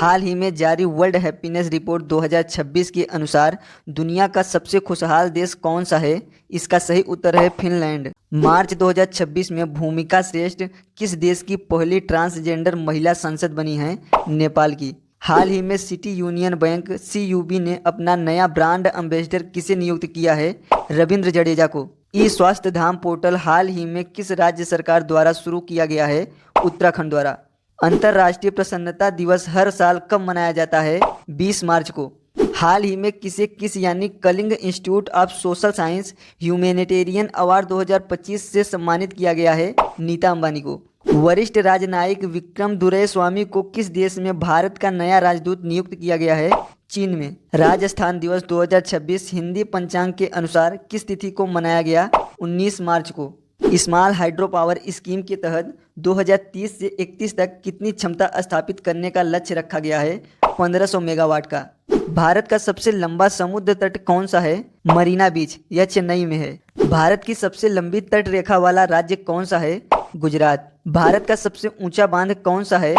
हाल ही में जारी world happiness report 2026 के अनुसार दुनिया का सबसे खुशहाल देश कौन सा है? इसका सही उत्तर है फिनलैंड। मार्च 2026 में भूमिका श्रेष्ठ किस देश की पहली ट्रांसजेंडर महिला सांसद बनी है? नेपाल की। हाल ही में सिटी यूनियन बैंक CUB ने अपना नया ब्रांड एम्बेसडर किसे नियुक्त किया है? रविंद्र जडेजा को। ई स्वास्थ्य धाम पोर्टल हाल ही में किस राज्य सरकार द्वारा शुरू किया गया है? उत्तराखंड द्वारा। अंतर्राष्ट्रीय प्रसन्नता दिवस हर साल कब मनाया जाता है? 20 मार्च को। हाल ही में किसे किस यानी Kalinga institute of social science humanitarian award 2025 से सम्मानित किया गया है? नीता अंबानी को। वरिष्ठ राजनयिक विक्रम दुरईस्वामी को किस देश में भारत का नया राजदूत नियुक्त किया गया है? चीन में। राजस्थान दिवस 2026 हिंदी पंचांग के अनुसार किस तिथि को मनाया गया? 19 मार्च को। स्मॉल हाइड्रो पावर स्कीम के तहत 2030 से 31 तक कितनी क्षमता स्थापित करने का लक्ष्य रखा गया है? 1500 मेगावाट का। भारत का सबसे लंबा समुद्र तट कौन सा है? मरीना बीच, यह चेन्नई में है। भारत की सबसे लंबी तट रेखा वाला राज्य कौन सा है? गुजरात। भारत का सबसे ऊंचा बांध कौन सा है?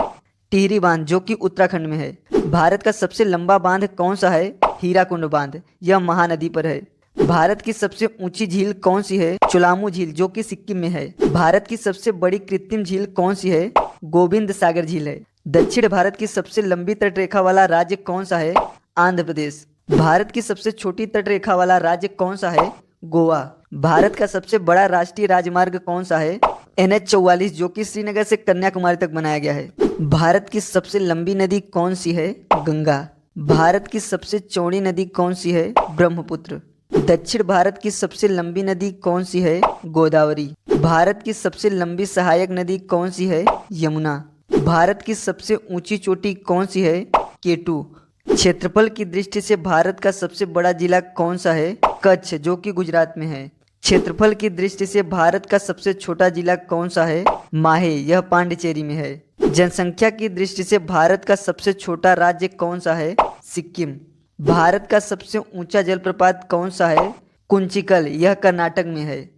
टिहरी बांध, जो कि उत्तराखंड में है। भारत का सबसे लंबा बांध कौन सा है? हीराकुंड बांध, यह महानदी पर है। भारत की सबसे ऊंची झील कौन सी है? चुलामू झील, जो कि सिक्किम में है। भारत की सबसे बड़ी कृत्रिम झील कौन सी है? गोविंद सागर झील है। दक्षिण भारत की सबसे लंबी तटरेखा वाला राज्य कौन सा है? आंध्र प्रदेश। भारत की सबसे छोटी तटरेखा वाला राज्य कौन सा है? गोवा। भारत का सबसे बड़ा राष्ट्रीय राजमार्ग कौन सा है? NH 44, जो कि श्रीनगर से कन्याकुमारी तक बनाया गया है। भारत की सबसे लंबी नदी कौन सी है? गंगा। भारत की सबसे चौड़ी नदी कौन सी है? ब्रह्मपुत्र। दक्षिण भारत की सबसे लंबी नदी कौन सी है? गोदावरी। भारत की सबसे लंबी सहायक नदी कौन सी है? यमुना। भारत की सबसे ऊंची चोटी कौन सी है? केटू। क्षेत्रफल की दृष्टि से भारत का सबसे बड़ा जिला कौन सा है? कच्छ, जो कि गुजरात में है। क्षेत्रफल की दृष्टि से भारत का सबसे छोटा जिला कौन सा है? माहे, यह पांडिचेरी में है। जनसंख्या की दृष्टि से भारत का सबसे छोटा राज्य कौन सा है? सिक्किम। भारत का सबसे ऊंचा जलप्रपात कौन सा है? कुंचिकल, यह कर्नाटक में है।